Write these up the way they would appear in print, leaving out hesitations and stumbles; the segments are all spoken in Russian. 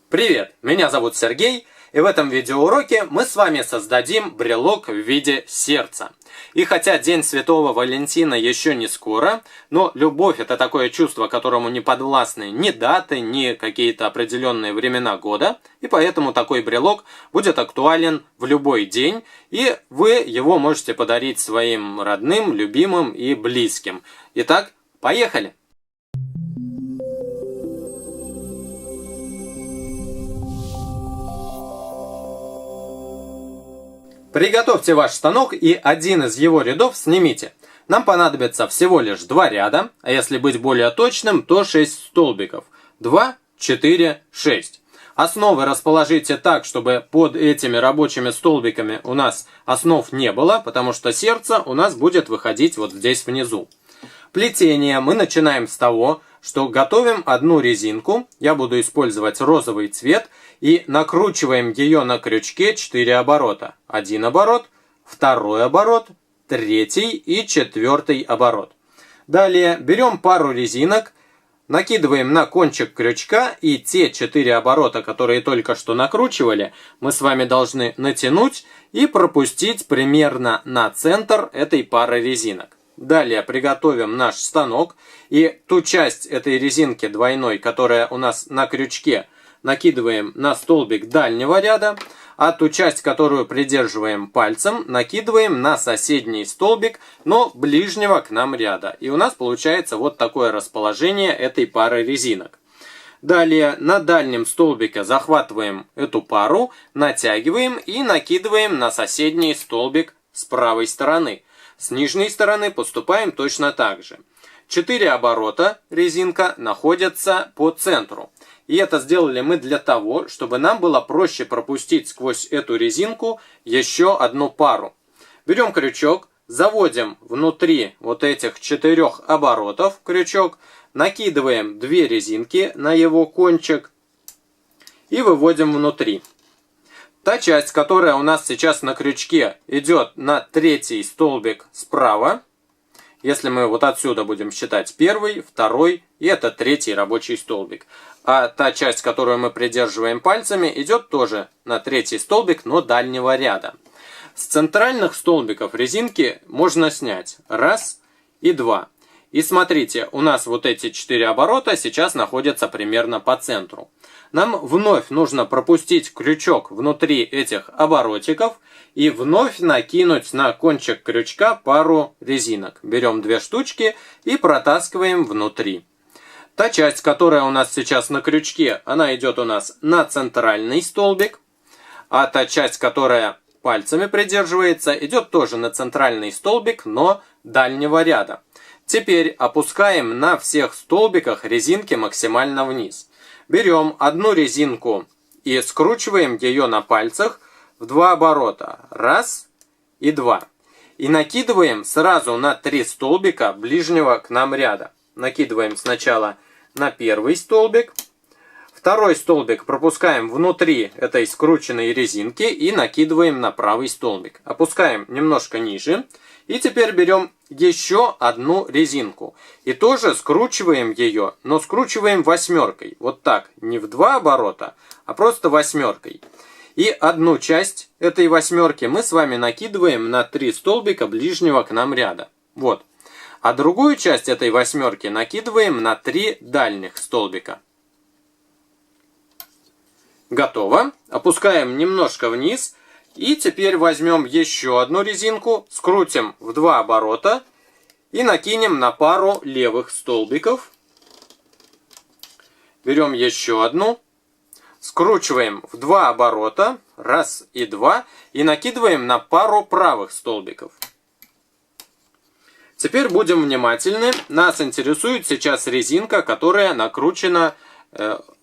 Привет, меня зовут Сергей, и в этом видеоуроке мы с вами создадим брелок в виде сердца. И хотя День Святого Валентина еще не скоро, но любовь — это такое чувство, которому не подвластны ни даты, ни какие-то определенные времена года, и поэтому такой брелок будет актуален в любой день, и вы его можете подарить своим родным, любимым и близким. Итак, поехали! Приготовьте ваш станок и один из его рядов снимите. Нам понадобится всего лишь 2 ряда, а если быть более точным, то 6 столбиков. 2, 4, 6. Основы расположите так, чтобы под этими рабочими столбиками у нас основ не было, потому что сердце у нас будет выходить вот здесь внизу. Плетение мы начинаем с того, что готовим одну резинку, я буду использовать розовый цвет, и накручиваем ее на крючке 4 оборота. 1 оборот, 2 оборот, 3 и 4 оборот. Далее берем пару резинок, накидываем на кончик крючка, и те 4 оборота, которые только что накручивали, мы с вами должны натянуть и пропустить примерно на центр этой пары резинок. Далее приготовим наш станок, и ту часть этой резинки двойной, которая у нас на крючке, накидываем на столбик дальнего ряда, а ту часть, которую придерживаем пальцем, накидываем на соседний столбик, но ближнего к нам ряда. И у нас получается вот такое расположение этой пары резинок. Далее на дальнем столбике захватываем эту пару, натягиваем и накидываем на соседний столбик с правой стороны. С нижней стороны поступаем точно так же. 4 оборота резинка находятся по центру. И это сделали мы для того, чтобы нам было проще пропустить сквозь эту резинку еще одну пару. Берем крючок, заводим внутри вот этих 4 оборотов крючок, накидываем 2 резинки на его кончик и выводим внутри. Та часть, которая у нас сейчас на крючке, идет на 3 столбик справа. Если мы вот отсюда будем считать 1, 2, и это 3 рабочий столбик. А та часть, которую мы придерживаем пальцами, идет тоже на 3 столбик, но дальнего ряда. С центральных столбиков резинки можно снять 1 и 2. И смотрите, у нас вот эти 4 оборота сейчас находятся примерно по центру. Нам вновь нужно пропустить крючок внутри этих оборотиков и вновь накинуть на кончик крючка пару резинок. Берем 2 штучки и протаскиваем внутри. Та часть, которая у нас сейчас на крючке, она идет у нас на центральный столбик. А та часть, которая пальцами придерживается, идет тоже на центральный столбик, но дальнего ряда. Теперь опускаем на всех столбиках резинки максимально вниз. Берем одну резинку и скручиваем ее на пальцах в 2 оборота. 1 и 2. И накидываем сразу на 3 столбика ближнего к нам ряда. Накидываем сначала на 1 столбик. 2 столбик пропускаем внутри этой скрученной резинки и накидываем на правый столбик. Опускаем немножко ниже. И теперь берем еще одну резинку. И тоже скручиваем ее, но скручиваем 8. Вот так, не в 2 оборота, а просто 8. И одну часть этой 8 мы с вами накидываем на 3 столбика ближнего к нам ряда. Вот. А другую часть этой 8 накидываем на 3 дальних столбика. Готово. Опускаем немножко вниз. И теперь возьмем еще одну резинку, скрутим в 2 оборота и накинем на пару левых столбиков. Берем еще одну, скручиваем в 2 оборота, 1 и 2, и накидываем на пару правых столбиков. Теперь будем внимательны. Нас интересует сейчас резинка, которая накручена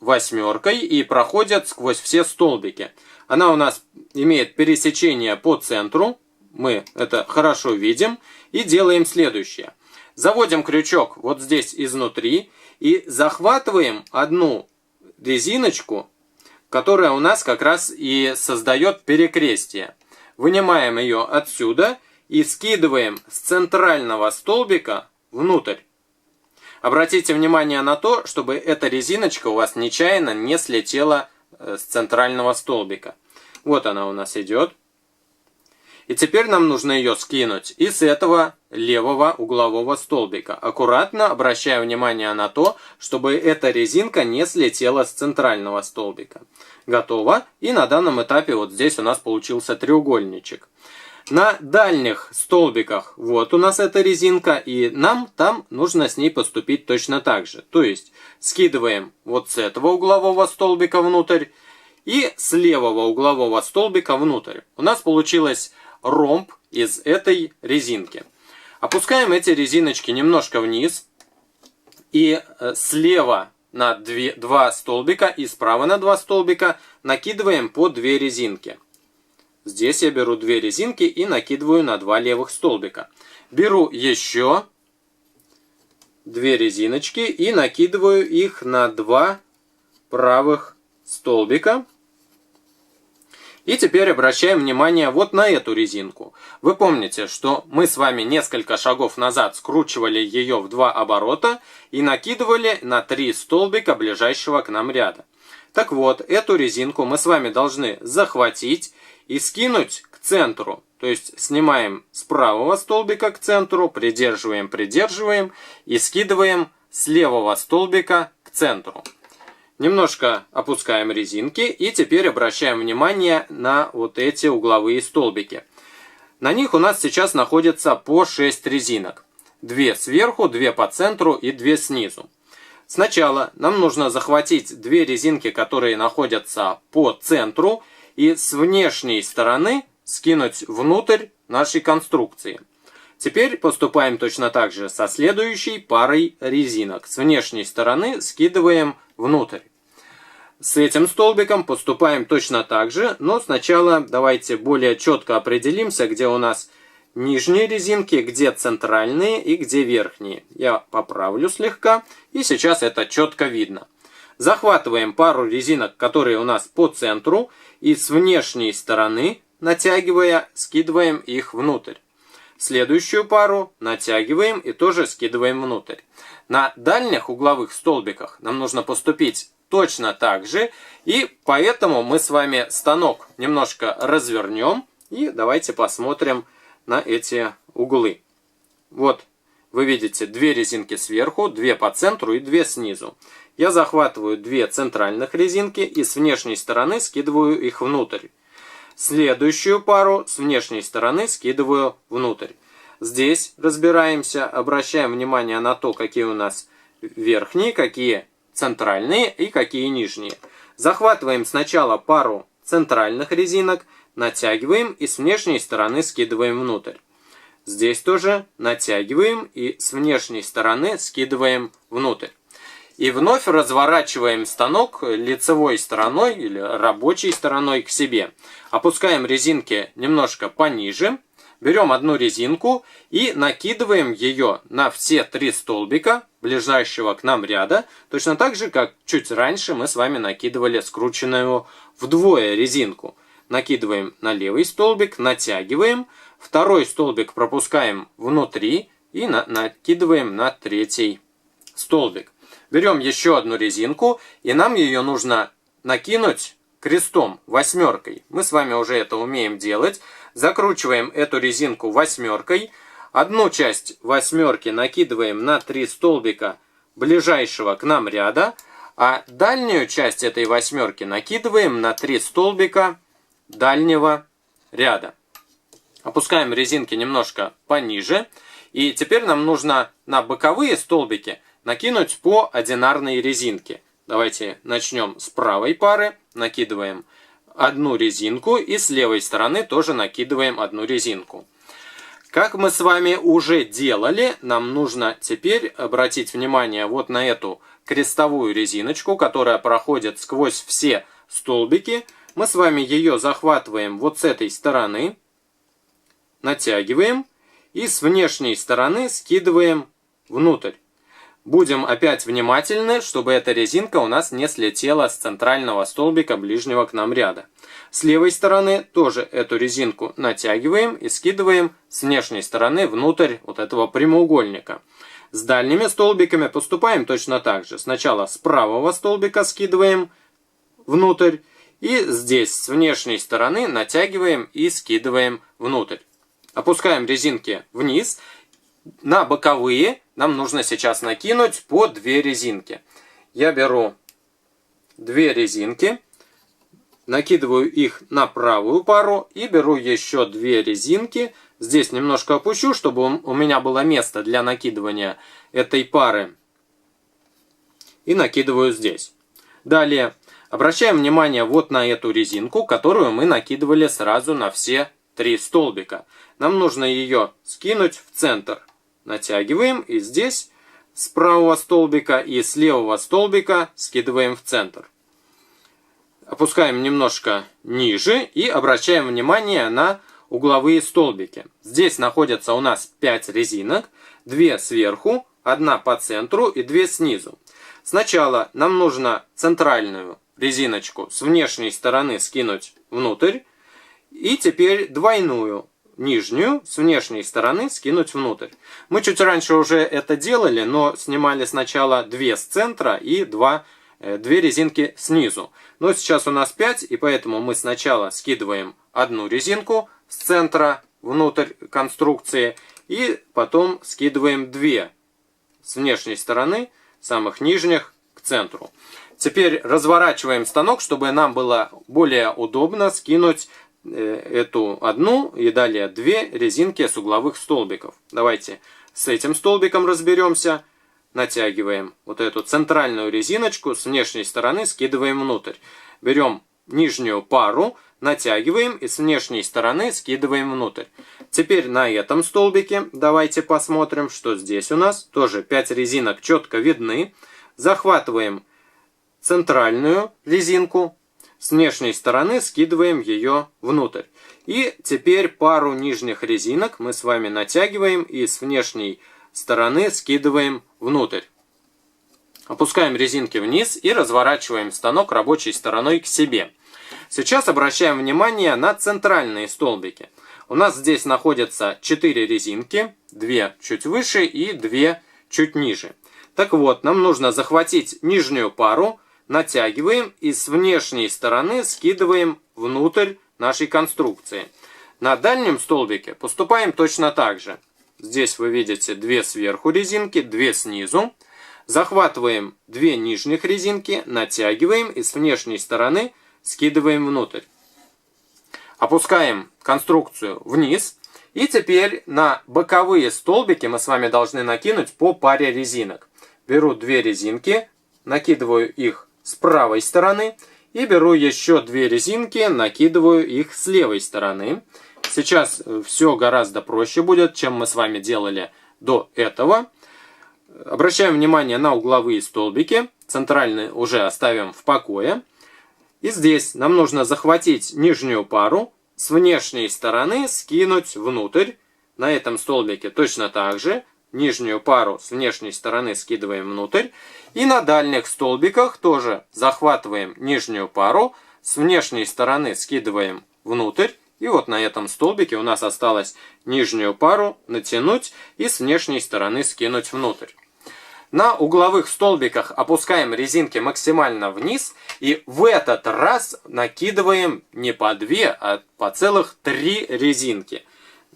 8 и проходит сквозь все столбики. Она у нас имеет пересечение по центру. Мы это хорошо видим. И делаем следующее. Заводим крючок вот здесь изнутри. И захватываем одну резиночку, которая у нас как раз и создает перекрестие. Вынимаем ее отсюда и скидываем с центрального столбика внутрь. Обратите внимание на то, чтобы эта резиночка у вас нечаянно не слетела с центрального столбика. Вот она у нас идет. И теперь нам нужно ее скинуть и с этого левого углового столбика. Аккуратно обращая внимание на то, чтобы эта резинка не слетела с центрального столбика. Готово. И на данном этапе вот здесь у нас получился треугольничек. На дальних столбиках вот у нас эта резинка, и нам там нужно с ней поступить точно так же. То есть скидываем вот с этого углового столбика внутрь и с левого углового столбика внутрь. У нас получилось ромб из этой резинки. Опускаем эти резиночки немножко вниз и слева на 2 столбика и справа на 2 столбика накидываем по 2 резинки. Здесь я беру 2 резинки и накидываю на 2 левых столбика. Беру еще 2 резиночки и накидываю их на 2 правых столбика. И теперь обращаем внимание вот на эту резинку. Вы помните, что мы с вами несколько шагов назад скручивали ее в 2 оборота и накидывали на 3 столбика ближайшего к нам ряда. Так вот, эту резинку мы с вами должны захватить и скинуть к центру. То есть снимаем с правого столбика к центру, придерживаем и скидываем с левого столбика к центру. Немножко опускаем резинки и теперь обращаем внимание на вот эти угловые столбики. На них у нас сейчас находится по 6 резинок. 2 сверху, 2 по центру и 2 снизу. Сначала нам нужно захватить 2 резинки, которые находятся по центру, и с внешней стороны скинуть внутрь нашей конструкции. Теперь поступаем точно так же со следующей парой резинок. С внешней стороны скидываем внутрь. С этим столбиком поступаем точно так же, но сначала давайте более четко определимся, где у нас нижние резинки, где центральные и где верхние. Я поправлю слегка, и сейчас это четко видно. Захватываем пару резинок, которые у нас по центру, и с внешней стороны, натягивая, скидываем их внутрь. Следующую пару натягиваем и тоже скидываем внутрь. На дальних угловых столбиках нам нужно поступить точно так же, и поэтому мы с вами станок немножко развернем, и давайте посмотрим на эти углы. Вот, вы видите 2 резинки сверху, 2 по центру и 2 снизу. Я захватываю 2 центральных резинки и с внешней стороны скидываю их внутрь. Следующую пару с внешней стороны скидываю внутрь. Здесь разбираемся, обращаем внимание на то, какие у нас верхние, какие центральные и какие нижние. Захватываем сначала пару центральных резинок, натягиваем и с внешней стороны скидываем внутрь. Здесь тоже натягиваем и с внешней стороны скидываем внутрь. И вновь разворачиваем станок лицевой стороной или рабочей стороной к себе. Опускаем резинки немножко пониже. Берем одну резинку и накидываем ее на все 3 столбика ближайшего к нам ряда. Точно так же, как чуть раньше мы с вами накидывали скрученную вдвое резинку. Накидываем на левый столбик, натягиваем. Второй столбик пропускаем внутри и накидываем на 3 столбик. Берем еще одну резинку, и нам ее нужно накинуть крестом, 8. Мы с вами уже это умеем делать. Закручиваем эту резинку 8. Одну часть 8 накидываем на 3 столбика ближайшего к нам ряда, а дальнюю часть этой 8 накидываем на 3 столбика дальнего ряда. Опускаем резинки немножко пониже, и теперь нам нужно на боковые столбики накинуть по одинарной резинке. Давайте начнем с правой пары. Накидываем одну резинку и с левой стороны тоже накидываем одну резинку. Как мы с вами уже делали, нам нужно теперь обратить внимание вот на эту крестовую резиночку, которая проходит сквозь все столбики. Мы с вами ее захватываем вот с этой стороны, натягиваем и с внешней стороны скидываем внутрь. Будем опять внимательны, чтобы эта резинка у нас не слетела с центрального столбика ближнего к нам ряда. С левой стороны тоже эту резинку натягиваем и скидываем с внешней стороны внутрь вот этого прямоугольника. С дальними столбиками поступаем точно так же. Сначала с правого столбика скидываем внутрь. И здесь с внешней стороны натягиваем и скидываем внутрь. Опускаем резинки вниз. На боковые нам нужно сейчас накинуть по 2 резинки. Я беру 2 резинки, накидываю их на правую пару и беру еще 2 резинки. Здесь немножко опущу, чтобы у меня было место для накидывания этой пары. И накидываю здесь. Далее обращаем внимание вот на эту резинку, которую мы накидывали сразу на все 3 столбика. Нам нужно ее скинуть в центр. Натягиваем и здесь с правого столбика и с левого столбика скидываем в центр. Опускаем немножко ниже и обращаем внимание на угловые столбики. Здесь находятся у нас 5 резинок, 2 сверху, 1 по центру и 2 снизу. Сначала нам нужно центральную резиночку с внешней стороны скинуть внутрь. И теперь двойную нижнюю с внешней стороны скинуть внутрь. Мы чуть раньше уже это делали, но снимали сначала 2 с центра и 2 резинки снизу. Но сейчас у нас 5, и поэтому мы сначала скидываем 1 резинку с центра внутрь конструкции, и потом скидываем 2 с внешней стороны, самых нижних, к центру. Теперь разворачиваем станок, чтобы нам было более удобно скинуть эту 1 и далее 2 резинки с угловых столбиков. Давайте с этим столбиком разберемся. Натягиваем вот эту центральную резиночку с внешней стороны, скидываем внутрь. Берем нижнюю пару, натягиваем и с внешней стороны скидываем внутрь. Теперь на этом столбике давайте посмотрим, что здесь у нас. Тоже 5 резинок четко видны. Захватываем центральную резинку. С внешней стороны скидываем ее внутрь. И теперь пару нижних резинок мы с вами натягиваем и с внешней стороны скидываем внутрь. Опускаем резинки вниз и разворачиваем станок рабочей стороной к себе. Сейчас обращаем внимание на центральные столбики. У нас здесь находятся 4 резинки, 2 чуть выше и 2 чуть ниже. Так вот, нам нужно захватить нижнюю пару, натягиваем и с внешней стороны скидываем внутрь нашей конструкции. На дальнем столбике поступаем точно так же. Здесь вы видите 2 сверху резинки, 2 снизу. Захватываем 2 нижних резинки, натягиваем и с внешней стороны скидываем внутрь. Опускаем конструкцию вниз. И теперь на боковые столбики мы с вами должны накинуть по паре резинок. Беру 2 резинки, накидываю их с правой стороны и беру еще 2 резинки, накидываю их с левой стороны. Сейчас все гораздо проще будет, чем мы с вами делали до этого. Обращаем внимание на угловые столбики. Центральный уже оставим в покое. И здесь нам нужно захватить нижнюю пару, с внешней стороны скинуть внутрь. На этом столбике точно так же. Нижнюю пару с внешней стороны скидываем внутрь. И на дальних столбиках тоже захватываем нижнюю пару, с внешней стороны скидываем внутрь. И вот на этом столбике у нас осталось нижнюю пару натянуть и с внешней стороны скинуть внутрь. На угловых столбиках опускаем резинки максимально вниз и в этот раз накидываем не по 2, а по целых 3 резинки.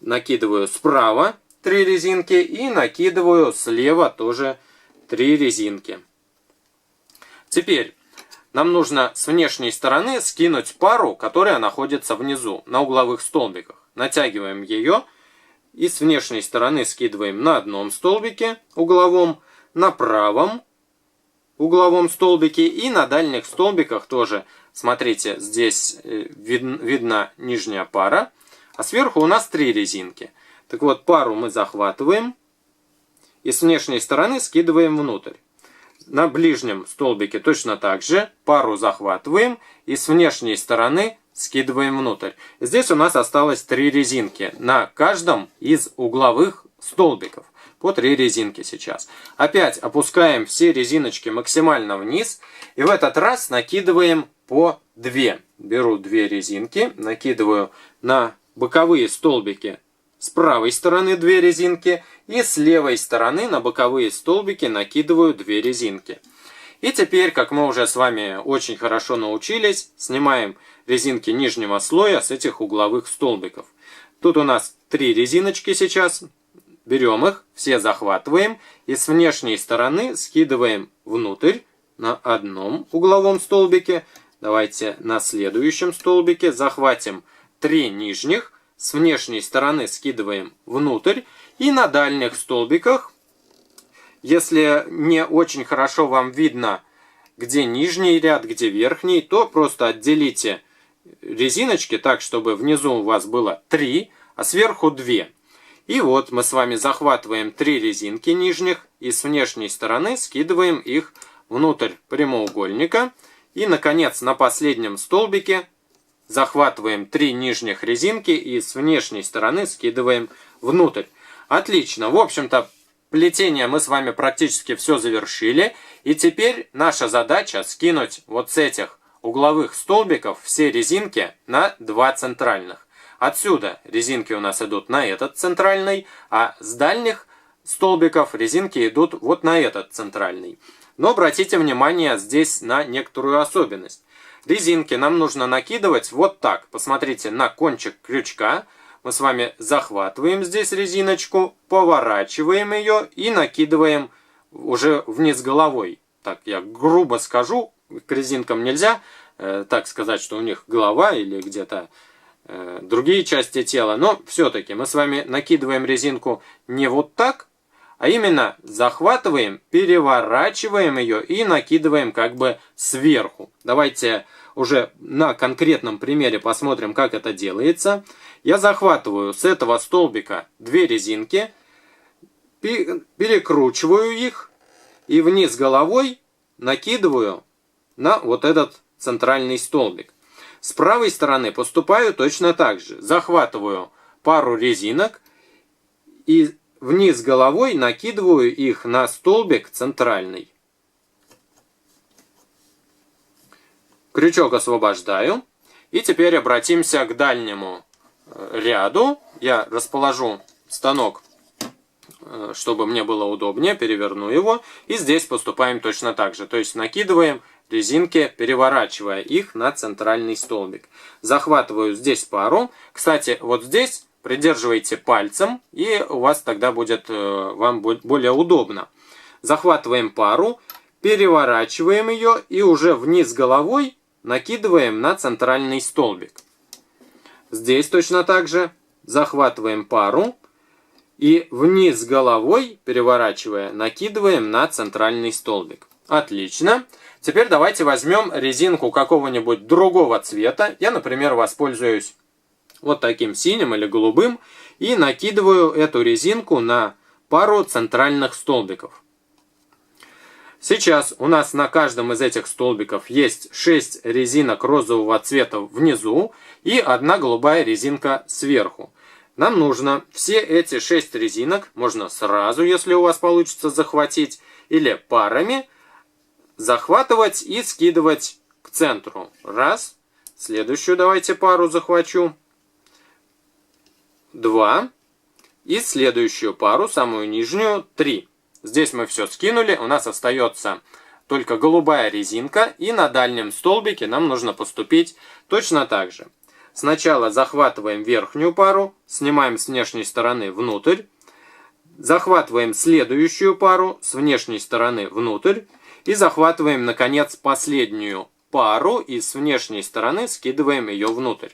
Накидываю справа 3 резинки и накидываю слева тоже 3 резинки. Теперь нам нужно с внешней стороны скинуть пару, которая находится внизу, на угловых столбиках. Натягиваем ее и с внешней стороны скидываем на одном столбике угловом, на правом угловом столбике и на дальних столбиках тоже. Смотрите, здесь видна нижняя пара, а сверху у нас 3 резинки. Так вот, пару мы захватываем и с внешней стороны скидываем внутрь. На ближнем столбике точно так же пару захватываем и с внешней стороны скидываем внутрь. Здесь у нас осталось 3 резинки на каждом из угловых столбиков. По 3 резинки сейчас. Опять опускаем все резиночки максимально вниз. И в этот раз накидываем по 2. Беру 2 резинки, накидываю на боковые столбики с правой стороны 2 резинки. И с левой стороны на боковые столбики накидываю 2 резинки. И теперь, как мы уже с вами очень хорошо научились, снимаем резинки нижнего слоя с этих угловых столбиков. Тут у нас 3 резиночки сейчас. Берем их, все захватываем и с внешней стороны скидываем внутрь на одном угловом столбике. Давайте на следующем столбике захватим 3 нижних, с внешней стороны скидываем внутрь и на дальних столбиках, если не очень хорошо вам видно, где нижний ряд, где верхний, то просто отделите резиночки так, чтобы внизу у вас было 3, а сверху 2. И вот мы с вами захватываем 3 резинки нижних и с внешней стороны скидываем их внутрь прямоугольника. И, наконец, на последнем столбике захватываем 3 нижних резинки и с внешней стороны скидываем внутрь. Отлично. В общем-то, плетение мы с вами практически все завершили. И теперь наша задача скинуть вот с этих угловых столбиков все резинки на 2 центральных. Отсюда резинки у нас идут на этот центральный, а с дальних столбиков резинки идут вот на этот центральный. Но обратите внимание здесь на некоторую особенность. Резинки нам нужно накидывать вот так. Посмотрите на кончик крючка. Мы с вами захватываем здесь резиночку, поворачиваем ее и накидываем уже вниз головой. Так я грубо скажу, к резинкам нельзя так сказать, что у них голова или где-то другие части тела, но все-таки мы с вами накидываем резинку не вот так, а именно захватываем, переворачиваем ее и накидываем как бы сверху. Давайте уже на конкретном примере посмотрим, как это делается. Я захватываю с этого столбика 2 резинки, перекручиваю их и вниз головой накидываю на вот этот центральный столбик. С правой стороны поступаю точно так же. Захватываю пару резинок и вниз головой накидываю их на столбик центральный. Крючок освобождаю. И теперь обратимся к дальнему ряду. Я расположу станок, чтобы мне было удобнее, переверну его. И здесь поступаем точно так же. То есть накидываем резинки, переворачивая их на центральный столбик. Захватываю здесь пару. Кстати, вот здесь придерживайте пальцем, и у вас тогда будет вам более удобно. Захватываем пару, переворачиваем ее и уже вниз головой накидываем на центральный столбик. Здесь точно так же захватываем пару и вниз головой, переворачивая, накидываем на центральный столбик. Отлично. Теперь давайте возьмем резинку какого-нибудь другого цвета. Я, например, воспользуюсь вот таким синим или голубым и накидываю эту резинку на пару центральных столбиков. Сейчас у нас на каждом из этих столбиков есть 6 резинок розового цвета внизу и 1 голубая резинка сверху. Нам нужно все эти 6 резинок, можно сразу, если у вас получится, захватить, или парами, захватывать и скидывать к центру. Раз. Следующую давайте пару захвачу. 2. И следующую пару, самую нижнюю, 3. Здесь мы все скинули. У нас остается только голубая резинка. И на дальнем столбике нам нужно поступить точно так же. Сначала захватываем верхнюю пару, снимаем с внешней стороны внутрь. Захватываем следующую пару с внешней стороны внутрь. И захватываем, наконец, последнюю пару и с внешней стороны скидываем ее внутрь.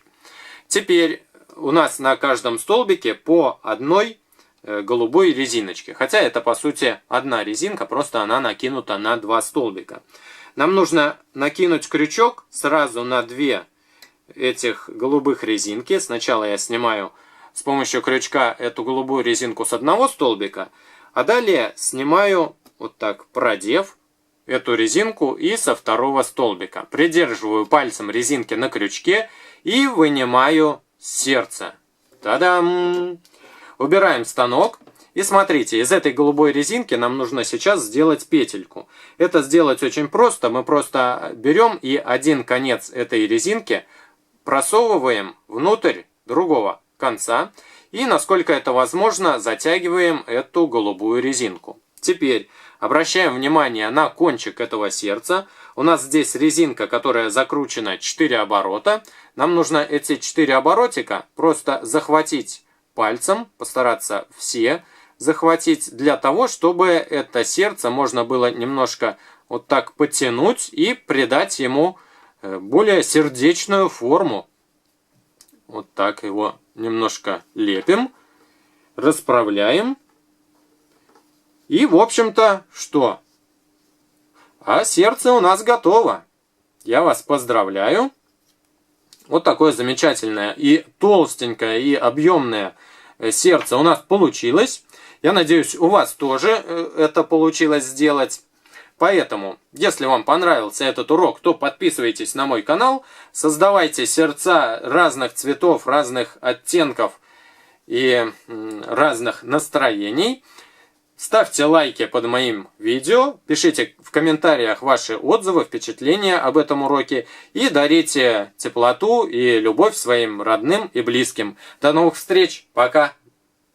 Теперь у нас на каждом столбике по одной голубой резиночке. Хотя это, по сути, одна резинка, просто она накинута на 2 столбика. Нам нужно накинуть крючок сразу на 2 этих голубых резинки. Сначала я снимаю с помощью крючка эту голубую резинку с одного столбика, а далее снимаю, вот так продев, эту резинку и со второго столбика. Придерживаю пальцем резинки на крючке и вынимаю сердце. Та-дам! Убираем станок. И смотрите, из этой голубой резинки нам нужно сейчас сделать петельку. Это сделать очень просто. Мы просто берем и один конец этой резинки просовываем внутрь другого конца. И, насколько это возможно, затягиваем эту голубую резинку. Теперь Обращаем внимание на кончик этого сердца. У нас здесь резинка, которая закручена 4 оборота. Нам нужно эти 4 оборотика просто захватить пальцем, постараться все захватить, для того, чтобы это сердце можно было немножко вот так потянуть и придать ему более сердечную форму. Вот так его немножко лепим, расправляем. И, в общем-то, что? А сердце у нас готово. Я вас поздравляю. Вот такое замечательное и толстенькое, и объемное сердце у нас получилось. Я надеюсь, у вас тоже это получилось сделать. Поэтому, если вам понравился этот урок, то подписывайтесь на мой канал, создавайте сердца разных цветов, разных оттенков и разных настроений. Ставьте лайки под моим видео, пишите в комментариях ваши отзывы, впечатления об этом уроке и дарите теплоту и любовь своим родным и близким. До новых встреч, пока!